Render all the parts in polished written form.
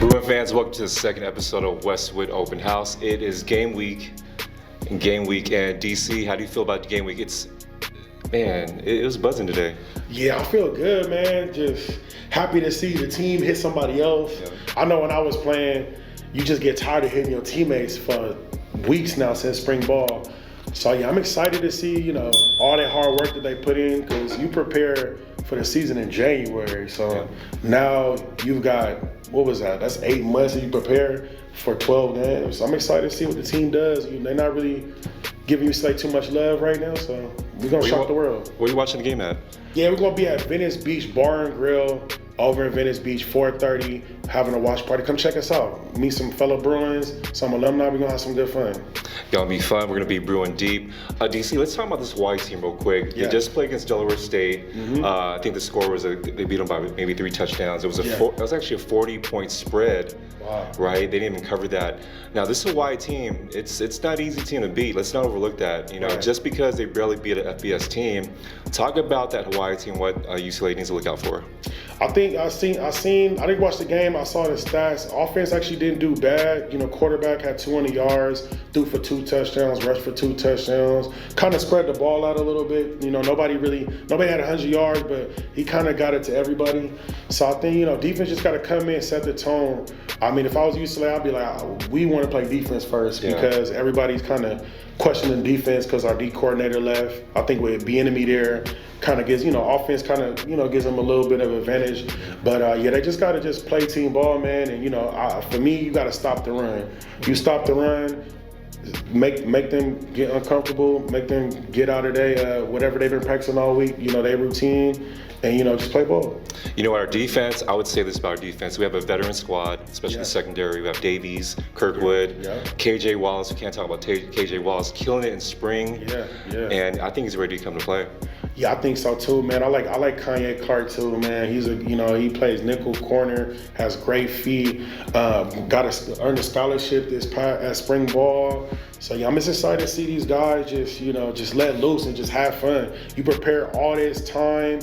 Bruin fans, welcome to the second episode of Westwood Open House. It is game week, and DC, how do you feel about game week? It was buzzing today. Yeah, I feel good, man. Just happy to see the team hit somebody else. Yeah. I know when I was playing, you just get tired of hitting your teammates for weeks now since spring ball. So yeah, I'm excited to see, all that hard work that they put in, because you prepare for the season in January. So now you've got, what was that? That's 8 months that you prepare for 12 games. So I'm excited to see what the team does. They're not really giving UCLA too much love right now, so we're going to shock the world. Where are you watching the game at? Yeah, we're going to be at Venice Beach Bar and Grill over in Venice Beach, 4:30, having a watch party. Come check us out. Meet some fellow Bruins, some alumni. We're going to have some good fun. Gonna be fun. We're gonna be Bruin deep. DC, let's talk about this Hawaii team real quick. Yeah. They just played against Delaware State. I think the score was they beat them by maybe 3 touchdowns. It was it was actually a 40-point spread. Wow. Right? They didn't even cover that. Now this Hawaii team, it's not an easy team to beat. Let's not overlook that. Right. Just because they barely beat an FBS team. Talk about that Hawaii team. What UCLA needs to look out for. I didn't watch the game. I saw the stats. Offense actually didn't do bad. Quarterback had 200 yards, threw for 2 touchdowns, rushed for 2 touchdowns. Kind of spread the ball out a little bit. Nobody had 100 yards, but he kind of got it to everybody. So I think, defense just got to come in, set the tone. I mean, if I was UCLA, I'd be like, we want to play defense first because everybody's kind of questioning defense because our D coordinator left. I think with Bienemy there, kind of gives, offense kind of, gives them a little bit of advantage. But they just got to just play team ball, man. And, for me, you got to stop the run. You stop the run, make them get uncomfortable, make them get out of their, whatever they've been practicing all week, their routine, and, just play ball. Our defense, I would say this about our defense. We have a veteran squad, especially the secondary. We have Davies, Kirkwood, KJ Wallace. We can't talk about KJ Wallace killing it in spring. And I think he's ready to come to play. Yeah, I think so too, man. I like Kanye Clark too, man. He's he plays nickel corner, has great feet, earned a scholarship at spring ball. So I'm just excited to see these guys just let loose and just have fun. You prepare all this time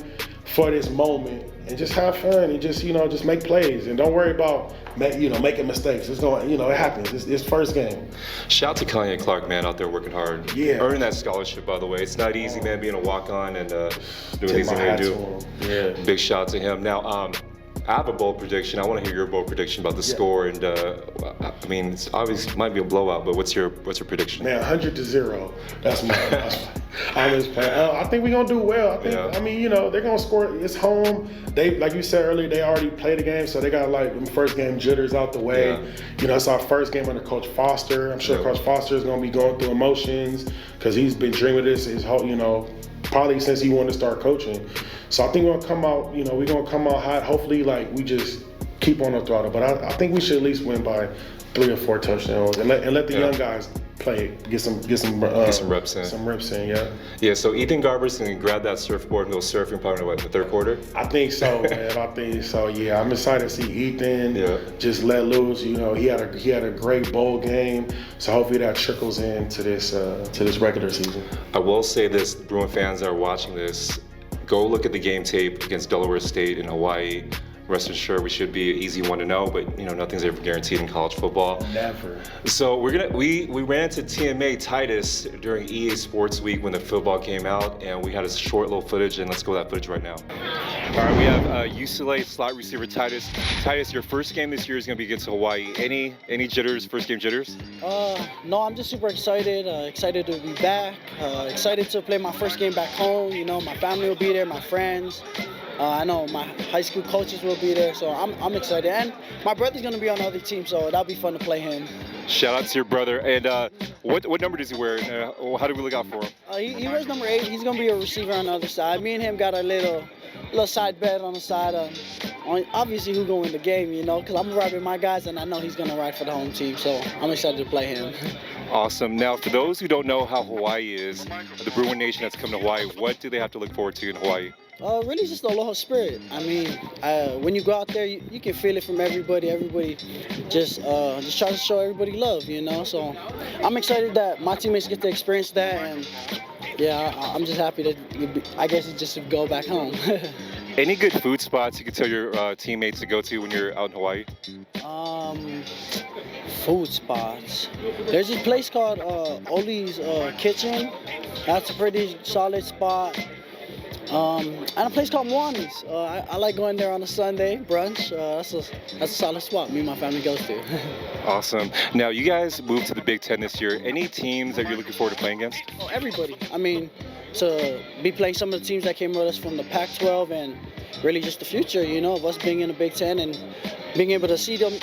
for this moment and just have fun and just make plays and don't worry about making mistakes. It's going, it happens. It's first game. Shout out to Kanye Clark, man, out there working hard. Yeah. Earning that scholarship, by the way. It's not easy, man, being a walk-on and doing things that they do. Yeah. Big shout out to him. Now, I have a bold prediction. I want to hear your bold prediction about the score. And it's obviously might be a blowout, but what's your prediction? Man, 100-0. That's my. I just play. I think we're gonna do well. I think. They're gonna score. It's home. They, like you said earlier, they already played the game, so they got first game jitters out the way. It's our first game under Coach Foster. I'm sure Coach Foster is gonna be going through emotions because he's been dreaming of this his whole, probably since he wanted to start coaching. So I think we're gonna come out. We're gonna come out hot. Hopefully, we just keep on the throttle. But I think we should at least win by 3 or 4 touchdowns and let the young guys play, get some reps in. Some reps in, Yeah, so Ethan Garber's going to grab that surfboard and go surfing probably in the third quarter? I think so, man. I think so, yeah. I'm excited to see Ethan just let loose. He had a great bowl game, so hopefully that trickles into this regular season. I will say this, Bruin fans that are watching this, go look at the game tape against Delaware State and Hawaii. Rest assured, we should be an easy one to know, but nothing's ever guaranteed in college football. Never. So we ran into TMA Titus during EA Sports Week when the football came out, and we had a short little footage, and let's go with that footage right now. All right, we have UCLA slot receiver Titus. Titus, your first game this year is going to be against Hawaii. Any jitters? First game jitters? No, I'm just super excited. Excited to be back. Excited to play my first game back home. My family will be there, my friends. I know my high school coaches will be there, so I'm excited. And my brother's going to be on the other team, so that'll be fun to play him. Shout out to your brother. And what number does he wear? How do we look out for him? He wears number 8. He's going to be a receiver on the other side. Me and him got a little side bet on the side. Obviously, who's going to win the game, because I'm riding my guys, and I know he's going to ride for the home team, so I'm excited to play him. Awesome. Now, for those who don't know how Hawaii is, the Bruin Nation that's come to Hawaii, what do they have to look forward to in Hawaii? Really just the aloha spirit. I mean, when you go out there, you can feel it from everybody. Everybody just try to show everybody love, So I'm excited that my teammates get to experience that, and I'm just happy that I guess it's just to go back home. Any good food spots you could tell your teammates to go to when you're out in Hawaii? Food spots. There's this place called Oli's Kitchen. That's a pretty solid spot. And a place called Mwani's. I like going there on a Sunday brunch. That's a solid spot me and my family goes to. Awesome. Now, you guys moved to the Big Ten this year. Any teams that you're looking forward to playing against? Oh, everybody. I mean, to be playing some of the teams that came with us from the Pac-12 and really just the future, you know, of us being in the Big Ten and being able to see them,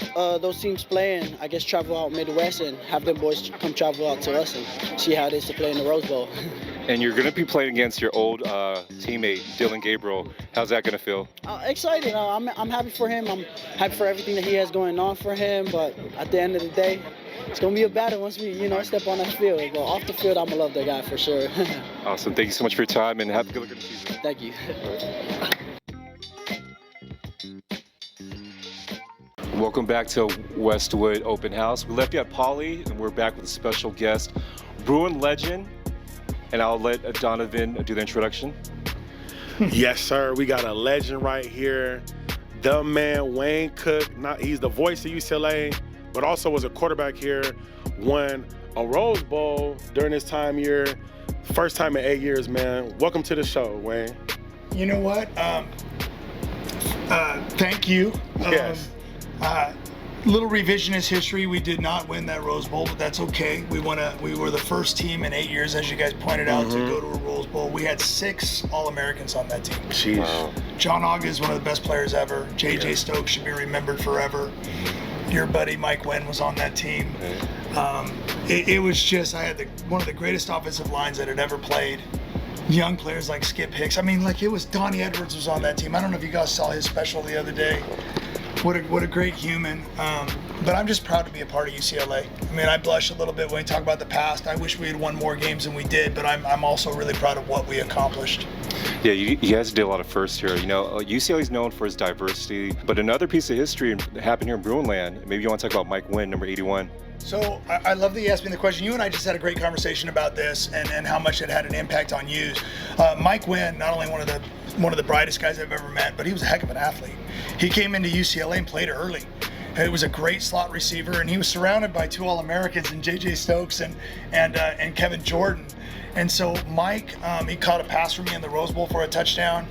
those teams play, and I guess travel out Midwest and have them boys come travel out to us and see how it is to play in the Rose Bowl. And you're going to be playing against your old teammate, Dylan Gabriel. How's that going to feel? Excited. I'm happy for him. I'm happy for everything that he has going on for him. But at the end of the day, it's going to be a battle once we, step on that field. But off the field, I'm going to love that guy for sure. Awesome. Thank you so much for your time, and have a good look at the season. Thank you. Welcome back to Westwood Open House. We left you at Poly, and we're back with a special guest, Bruin legend. And I'll let Donovan do the introduction. Yes, sir. We got a legend right here. The man, Nguyen Cook. He's the voice of UCLA, but also was a quarterback here. Won a Rose Bowl during his time here. First time in 8 years, man. Welcome to the show, Nguyen. You know what? Thank you. Yes. Little revisionist history, we did not win that Rose Bowl, but that's okay. We were the first team in 8 years, as you guys pointed out, to go to a Rose Bowl. We had 6 All-Americans on that team. Jeez. Wow. John Ogg is one of the best players ever. J.J. Stokes should be remembered forever. Your buddy Mike Nguyen was on that team. It was just, I had one of the greatest offensive lines that had ever played. Young players like Skip Hicks. I mean, like, it was Donnie Edwards was on that team. I don't know if you guys saw his special the other day. What a great human. But I'm just proud to be a part of UCLA. I mean, I blush a little bit when we talk about the past. I wish we had won more games than we did, but I'm also really proud of what we accomplished. Yeah, you guys did a lot of firsts here. UCLA is known for its diversity, but another piece of history happened here in Bruinland. Maybe you want to talk about Mike Nguyen, number 81. So I love that you asked me the question. You and I just had a great conversation about this and how much it had an impact on you. Mike Nguyen, not only one of the brightest guys I've ever met, but he was a heck of an athlete. He came into UCLA and played early. He was a great slot receiver, and he was surrounded by 2 All-Americans in J.J. Stokes and Kevin Jordan. And so Mike, he caught a pass for me in the Rose Bowl for a touchdown.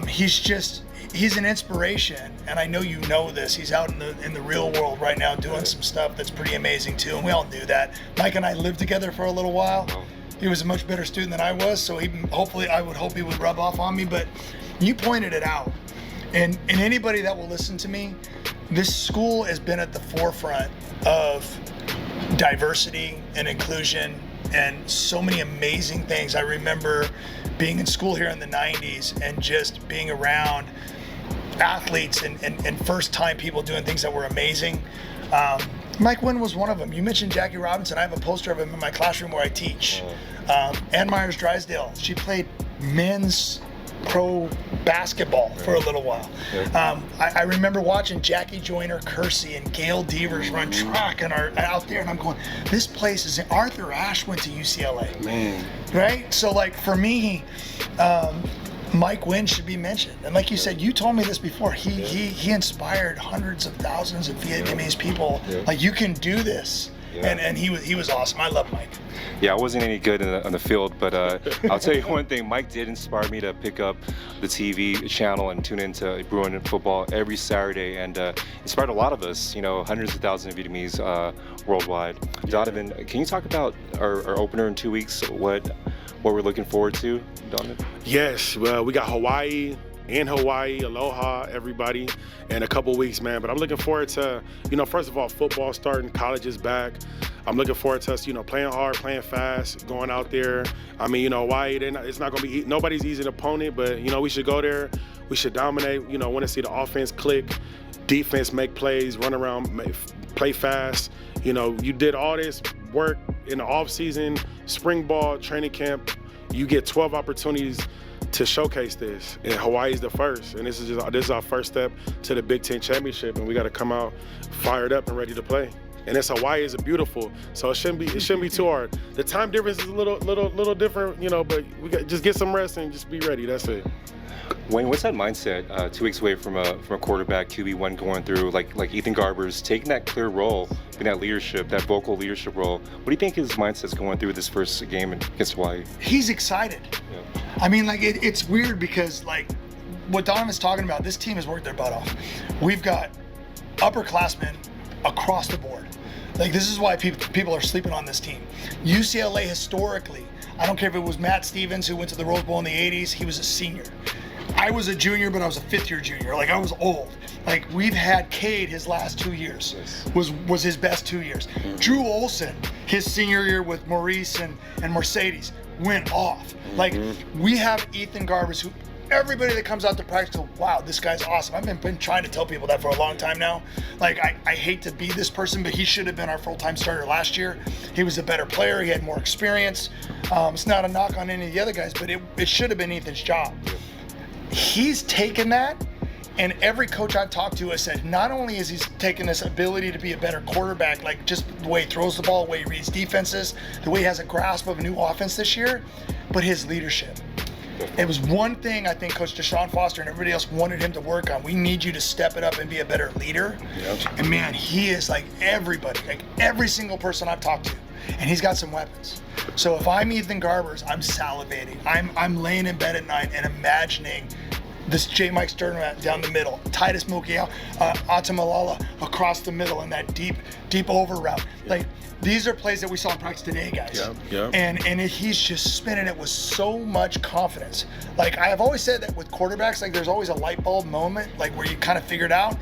He's an inspiration, and I know you know this. He's out in the real world right now doing some stuff that's pretty amazing too, and we all knew that. Mike and I lived together for a little while. He was a much better student than I was, so I would hope he would rub off on me, but you pointed it out. And anybody that will listen to me, this school has been at the forefront of diversity and inclusion and so many amazing things. I remember being in school here in the 90s and just being around athletes and first-time people doing things that were amazing. Mike Nguyen was one of them. You mentioned Jackie Robinson. I have a poster of him in my classroom where I teach. Ann Myers Drysdale, she played men's pro basketball for a little while. I remember watching Jackie Joyner-Kersey and Gail Devers run track out there, and I'm going, this place is, Arthur Ashe went to UCLA. Man. Right? So, like, for me, Mike Nguyen should be mentioned. And like you said, you told me this before, he inspired hundreds of thousands of Vietnamese people. Like, you can do this. And he was awesome. I love Mike. Yeah, I wasn't any good on the field, but I'll tell you one thing, Mike did inspire me to pick up the TV channel and tune into Bruin football every Saturday, and inspired a lot of us, hundreds of thousands of Vietnamese worldwide. Donovan, can you talk about our opener in 2 weeks, what we're looking forward to, Donovan? Yes, well, we got Hawaii and Hawaii, aloha, everybody, in a couple weeks, man. But I'm looking forward to, first of all, football starting, college is back. I'm looking forward to us, playing hard, playing fast, going out there. I mean, Hawaii, it's not going to be, nobody's easy opponent, but, we should go there. We should dominate, want to see the offense click, defense make plays, run around, play fast. You did all this work in the off season, spring ball, training camp. You get 12 opportunities to showcase this, and Hawaii's the first, and this is our first step to the Big Ten championship, and we got to come out fired up and ready to play. and it's Hawaii is beautiful, so it shouldn't be too hard. The time difference is a little different, you know, but we got just get some rest and just be ready. That's it. Wayne, what's that mindset 2 weeks away from a quarterback QB1 going through like Ethan Garber's taking that clear role in that leadership, that vocal leadership role? What do you think his mindset's going through this first game against Hawaii? He's excited. Yeah. I mean, like it's weird because like what Donovan's talking about, this team has worked their butt off. We've got upperclassmen across the board. Like this is why people are sleeping on this team. UCLA historically, I don't care if it was Matt Stevens who went to the Rose Bowl in the 80s, he was a senior. I was a junior, but I was a fifth-year junior. Like I was old. Like we've had Cade his last 2 years, was his best 2 years. Drew Olson, his senior year with Maurice and Mercedes, went off. Like we have Ethan Garbers, who everybody that comes out to practice goes, wow, this guy's awesome. I've been trying to tell people that for a long time now. Like I hate to be this person, but he should have been our full-time starter last year. He was a better player. He had more experience. It's not a knock on any of the other guys, but it should have been Ethan's job. He's taken that, and every coach I've talked to has said not only is he taken this ability to be a better quarterback, like just the way he throws the ball, the way he reads defenses, the way he has a grasp of a new offense this year, but his leadership. It was one thing I think Coach Deshaun Foster and everybody else wanted him to work on. We need you to step it up and be a better leader. Yep. And man, he is like everybody, like every single person I've talked to, and he's got some weapons. So if I'm Ethan Garbers, I'm salivating. I'm laying in bed at night and imagining this J. Mike Stern down the middle, Titus Mokiao-Atimalala across the middle in that deep over route. Like these are plays that we saw in practice today, guys. Yeah. And he's just spinning it with so much confidence. Like I have always said that with quarterbacks, like there's always a light bulb moment, like where you kind of figure it out.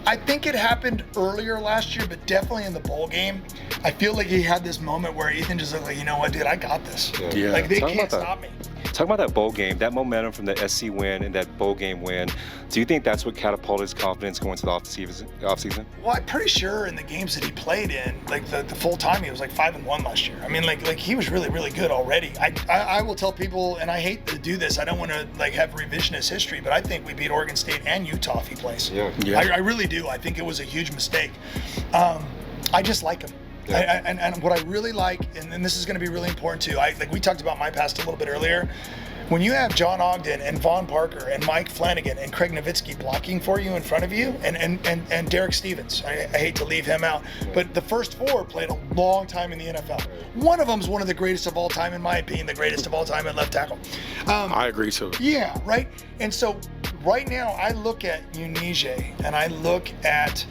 I think it happened earlier last year, but definitely in the bowl game. I feel like he had this moment where Ethan just looked like, you know what, dude, I got this. Yeah. Like they can't stop me. Talk about that bowl game, that momentum from the SC win and that bowl game win. Do you think that's what catapulted his confidence going to the offseason? Well, I'm pretty sure in the games that he played in, like the full time, he was like 5-1 last year. I mean, like he was really, really good already. I will tell people, and I hate to do this, I don't want to like have revisionist history, but I think we beat Oregon State and Utah if he plays. Yeah. I really do. I think it was a huge mistake. I just like him. Yeah. And what I really like, and this is going to be really important too, like we talked about my past a little bit earlier, when you have John Ogden and Vaughn Parker and Mike Flanagan and Craig Nowitzki blocking for you in front of you, and Derek Stevens, I hate to leave him out, but the first four played a long time in the NFL. One of them is one of the greatest of all time, in my opinion, the greatest of all time at left tackle. I agree too. Yeah, right? And so right now I look at Unije and I look at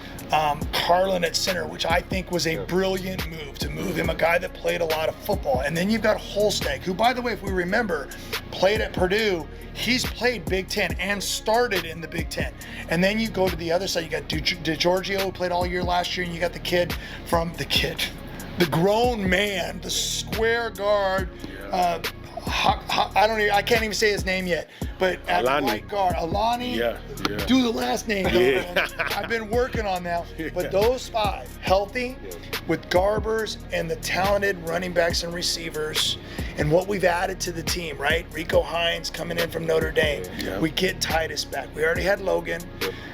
Carlin at center, which I think was a brilliant move to move him, a guy that played a lot of football. And then you've got Holsteg, who, by the way, if we remember, played at Purdue. He's played Big Ten and started in the Big Ten. And then you go to the other side. You got DeGiorgio, who played all year last year, and you got the grown man, the square guard. I can't even say his name yet, but at right guard, Alani. Yeah. Do the last name, Donovan. I've been working on that. But those five, healthy, with Garbers and the talented running backs and receivers, and what we've added to the team, right? Rico Hines coming in from Notre Dame. Yeah. We get Titus back. We already had Logan.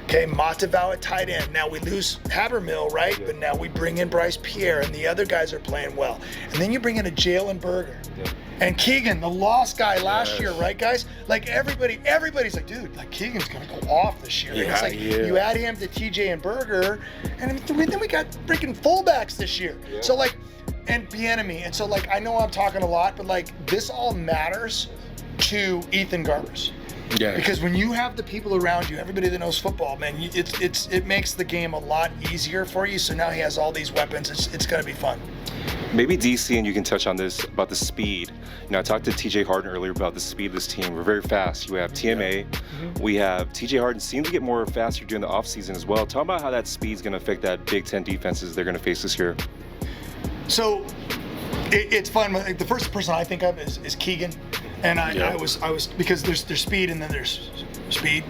Okay, Matavau at tight end. Now we lose Habermill, right? But now we bring in Bryce Pierre, and the other guys are playing well. And then you bring in a Jalen Berger. And Keegan, the lost guy last year, right, guys? Like everybody's like, dude, like Keegan's gonna go off this year. And it's like you add him to TJ and Berger, and then we got freaking fullbacks this year. So like, and Bieniemy, and so like I know I'm talking a lot, but like this all matters to Ethan Garbers. Yeah. Because when you have the people around you, everybody that knows football, man, it makes the game a lot easier for you. So now he has all these weapons. It's gonna be fun. Maybe DC, and you can touch on this about the speed. You know, I talked to TJ Harden earlier about the speed of this team. We're very fast. You have TMA. We have TJ Harden seems to get more faster during the offseason as well. Talk about how that speed is going to affect that Big Ten defenses they're going to face this year. So it's fun. Like, the first person I think of is Keegan, and I was because there's speed and then there's speed.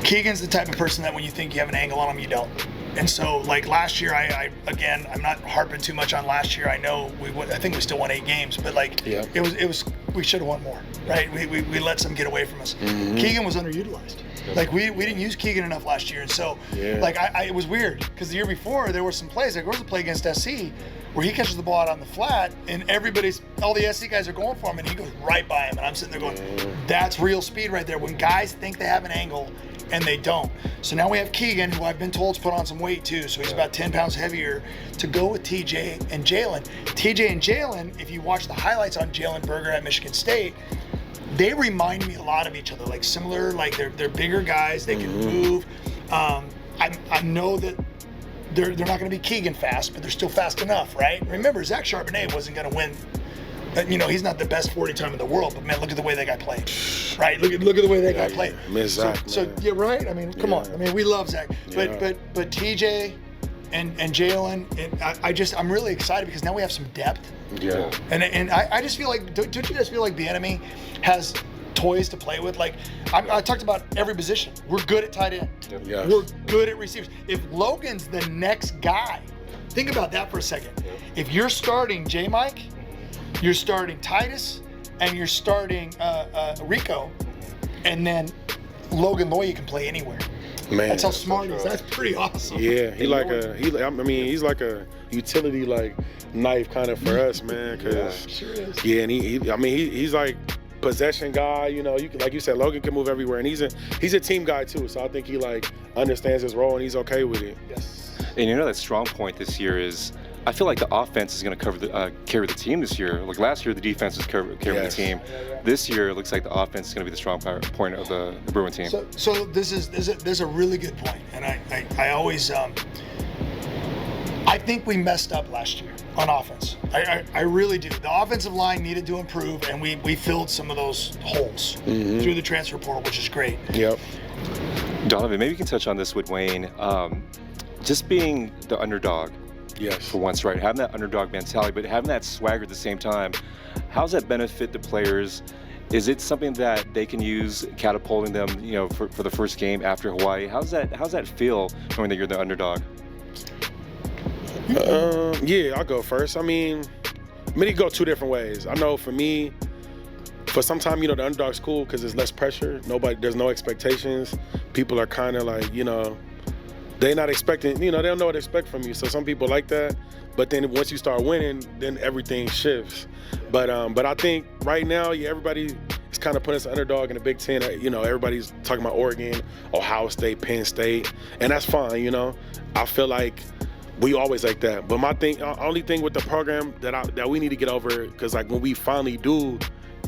Keegan's the type of person that when you think you have an angle on him, you don't. And so, like last year, I'm not harping too much on last year. I know I think we still won 8 games, but like it was we should have won more, right? We let some get away from us. Keegan was underutilized. Like we didn't use Keegan enough last year, and so like it was weird because the year before there were some plays. Like there was a play against SC where he catches the ball out on the flat, and all the SC guys are going for him, and he goes right by him, and I'm sitting there going, that's real speed right there. When guys think they have an angle and they don't. So now we have Keegan, who I've been told's put on some weight too, so he's about 10 pounds heavier, to go with TJ and Jalen. TJ and Jalen, if you watch the highlights on Jalen Berger at Michigan State, they remind me a lot of each other, like similar, like they're bigger guys, they can move. I know that they're not going to be Keegan fast, but they're still fast enough, right? Remember, Zach Charbonnet wasn't going to win. You know, he's not the best 40 time in the world, but man, look at the way that guy played, right? Look at the way that guy played. Miss Zach. So yeah, right. I mean, come on. I mean, we love Zach, but TJ and Jalen, I'm really excited because now we have some depth. Yeah. And I just feel like, don't you guys feel like Bieniemy has toys to play with? Like I talked about every position. We're good at tight end. Yes. We're good at receivers. If Logan's the next guy, think about that for a second. If you're starting J-Mike, you're starting Titus, and you're starting Rico, and then Logan Loya can play anywhere. Man, that's how smart he is. That's pretty awesome. Yeah, he's like a utility like knife kind of for us, man. Cause sure is. Yeah, and he's like possession guy. You know, you can, like you said, Logan can move everywhere, and he's a team guy too. So I think he like understands his role and he's okay with it. Yes. And you know that strong point this year is, I feel like the offense is going to carry the team this year. Like last year, the defense was carrying the team. This year, it looks like the offense is going to be the strong point of the Bruin team. So this is a really good point, and I always I think we messed up last year on offense. I really do. The offensive line needed to improve, and we filled some of those holes through the transfer portal, which is great. Yep. Donovan, maybe you can touch on this with Wayne. Just being the underdog. Yes. For once, right? Having that underdog mentality, but having that swagger at the same time. How does that benefit the players? Is it something that they can use catapulting them, you know, for the first game after Hawaii? How's that feel knowing that you're the underdog? Yeah, I'll go first. I mean, it can go two different ways. I know for me, for some time, you know, the underdog's cool because there's less pressure. There's no expectations. People are kind of like, you know, they're not expecting, you know, they don't know what to expect from you. So some people like that. But then once you start winning, then everything shifts. But I think right now, yeah, everybody is kind of putting us underdog in the Big Ten. You know, everybody's talking about Oregon, Ohio State, Penn State, and that's fine. You know, I feel like we always like that. But my only thing with the program that we need to get over, because like when we finally do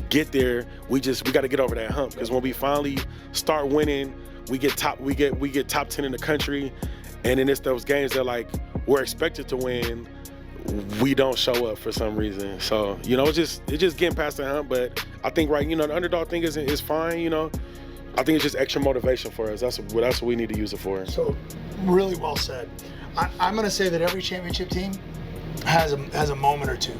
get there, we got to get over that hump. Because when we finally start winning, we get top 10 in the country, and then it's those games that like we're expected to win, we don't show up for some reason. So, you know, it's just getting past the hump. But I think, right, you know, the underdog thing is fine, you know. I think it's just extra motivation for us. That's what we need to use it for. So, really well said. I'm going to say that every championship team has a moment or two.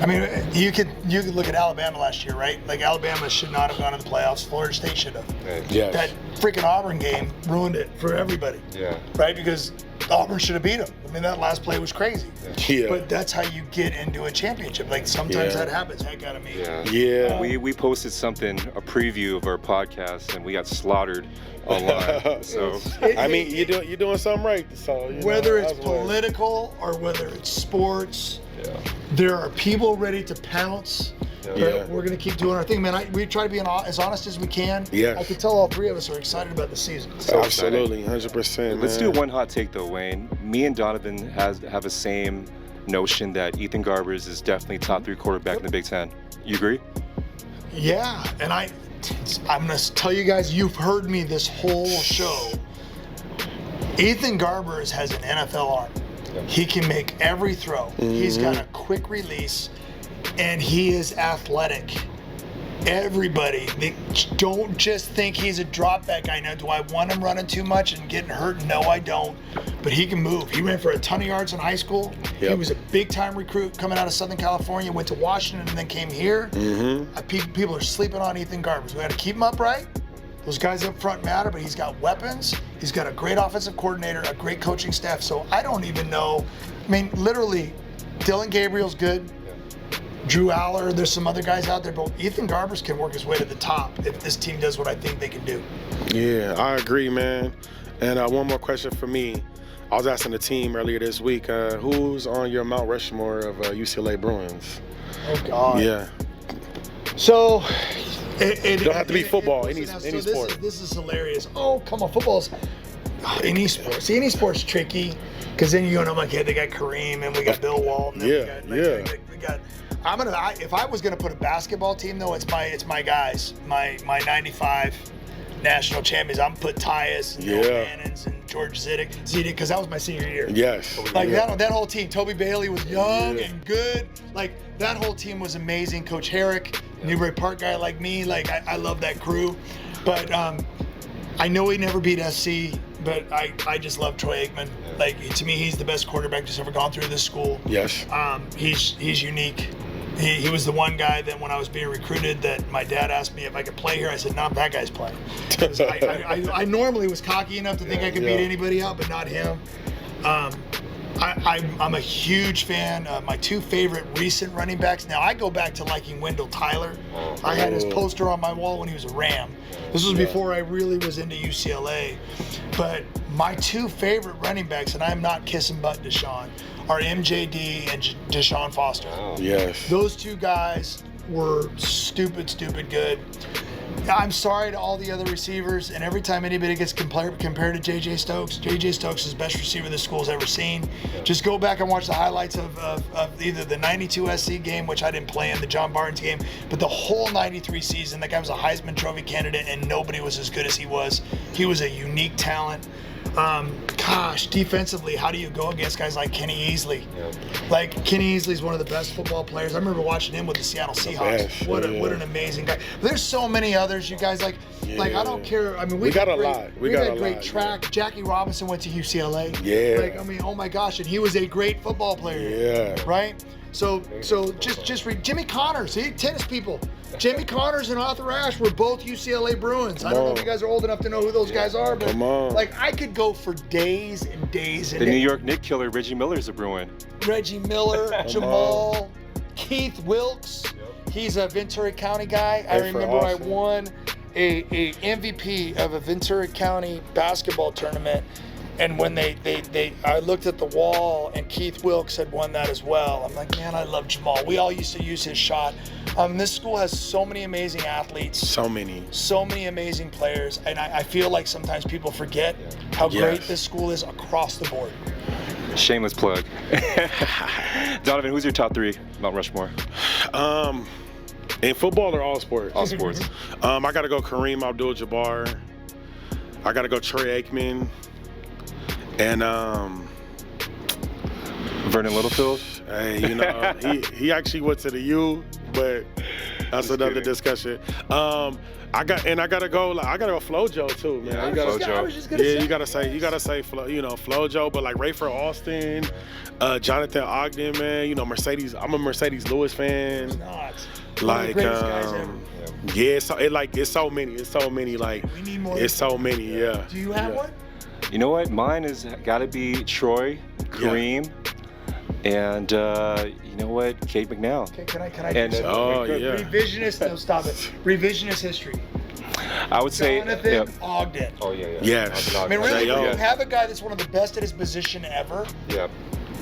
I mean, you could look at Alabama last year, right? Like Alabama should not have gone to the playoffs. Florida State should have. Yes. That freaking Auburn game ruined it for everybody. Yeah. Right? Because Auburn should have beat them. I mean, that last play was crazy. Yeah. But that's how you get into a championship. Like sometimes that happens. Heck out of me. Yeah. We posted something, a preview of our podcast, and we got slaughtered online. So I mean, you're doing something right. So whether it's political or whether it's sports, there are people ready to pounce. Yeah. We're going to keep doing our thing, man. We try to be as honest as we can. Yes. I can tell all three of us are excited about the season. So absolutely, 100%. Let's do one hot take though, Wayne. Me and Donovan have the same notion that Ethan Garbers is definitely top 3 quarterback in the Big Ten. You agree? Yeah, and I'm going to tell you guys, you've heard me this whole show. Ethan Garbers has an NFL arm. He can make every throw. He's got a quick release, and he is athletic. Everybody, they don't just think he's a drop back guy. Now, do I want him running too much and getting hurt? No, I don't. But he can move. He ran for a ton of yards in high school. He was a big-time recruit coming out of Southern California, went to Washington, and then came here. People are sleeping on Ethan Garbers. We got to keep him upright. Those guys up front matter, but he's got weapons. He's got a great offensive coordinator, a great coaching staff. So I don't even know. I mean, literally, Dylan Gabriel's good. Drew Aller, there's some other guys out there, but Ethan Garbers can work his way to the top if this team does what I think they can do. Yeah, I agree, man. And one more question for me. I was asking the team earlier this week, who's on your Mount Rushmore of UCLA Bruins? Oh, God. Yeah. So, it don't have to be football, any sport. This is hilarious. Oh, come on, football's any sport. See, any sport's tricky because then you go, oh my God, they got Kareem and we got Bill Walton. And we got. If I was gonna put a basketball team though, it's my guys, my '95 national champions. I'm put Tyus, Bill Cannons, and George Zidek, because that was my senior year. Yes. Like that whole team. Toby Bailey was young and good. Like that whole team was amazing. Coach Herrick, Newbury Park guy like me. Like I love that crew. But I know he never beat SC, but I just love Troy Aikman. Like to me, he's the best quarterback that's ever gone through this school. Yes. He's unique. He was the one guy that when I was being recruited that my dad asked me if I could play here. I said, no, that guy's playing. I normally was cocky enough to think I could beat anybody out, but not him. I'm a huge fan of my two favorite recent running backs. Now, I go back to liking Wendell Tyler. I had his poster on my wall when he was a Ram. This was before I really was into UCLA. But my two favorite running backs, and I'm not kissing butt Deshaun, are MJD and Deshaun Foster. Yes. Those two guys were stupid good. I'm sorry to all the other receivers, and every time anybody gets compared to J.J. Stokes is the best receiver this school's ever seen. Just go back and watch the highlights of either the 92 SC game, which I didn't play in, the John Barnes game, but the whole 93 season. That guy was a Heisman Trophy candidate, and nobody was as good as he was. He was a unique talent. Defensively, how do you go against guys like Kenny Easley? Like, Kenny Easley's one of the best football players. I remember watching him with the Seattle Seahawks. What an amazing guy. There's so many others, you guys. Like I don't care. I mean, we got a lot. We got a great track. Yeah. Jackie Robinson went to UCLA. Yeah. Like, I mean, oh my gosh, and he was a great football player. Yeah. Right? So just read Jimmy Connors. See, tennis people. Jimmy Connors and Arthur Ashe were both UCLA Bruins. I don't know if you guys are old enough to know who those guys are, but like I could go for days and days and days. The New York Knick killer, Reggie Miller's a Bruin. Reggie Miller, Jamal, Keith Wilkes. He's a Ventura County guy. I remember I won a MVP of a Ventura County basketball tournament. And when I looked at the wall and Keith Wilkes had won that as well. I'm like, man, I love Jamal. We all used to use his shot. This school has so many amazing athletes. So many amazing players. And I feel like sometimes people forget how great this school is across the board. Shameless plug. Donovan, who's your top three Mount Rushmore? In football or all sports? All sports. I got to go Kareem Abdul-Jabbar. I got to go Troy Aikman. And Vernon Littlefield. Hey, you know, he actually went to the U, but that's another discussion. I gotta go Flojo too, man. Yeah, you gotta say Flojo, but like Rayford Austin, Jonathan Ogden, man. You know, Mercedes. I'm a Mercedes Lewis fan. It's not. Like, it's so many. Like, we need more. It's so many. Yeah. Do you have one? You know what? Mine has got to be Troy, Kareem, and you know what? Kate McNow. Okay, can I and, do revisionist? No, stop it. Revisionist history. I would say Jonathan Ogden. Oh yeah. Yes. I mean, really, when you have a guy that's one of the best at his position ever. Yeah.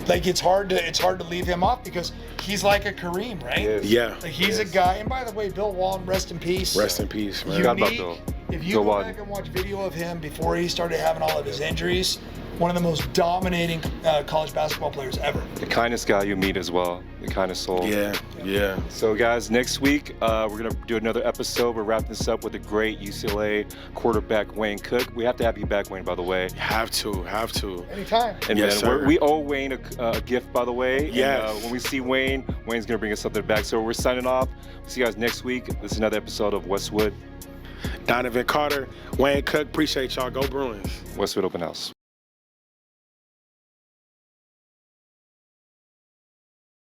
Like it's hard to leave him off because he's like a Kareem, right? Yeah. Like he's a guy. And by the way, Bill Walton, rest in peace. Rest in peace, man. Unique. If you go back and watch video of him before he started having all of his injuries, one of the most dominating college basketball players ever. The kindest guy you meet as well. The kindest soul. Yeah. So guys, next week we're gonna do another episode. We're wrapping this up with the great UCLA quarterback Wayne Cook. We have to have you back, Wayne, by the way. Have to. Anytime. And yes, then we owe Wayne a gift, by the way. Yeah. When we see Wayne's gonna bring us something back. So we're signing off. We'll see you guys next week. This is another episode of Westwood. Donovan Carter, Wayne Cook, appreciate y'all. Go Bruins. Westwood Open House.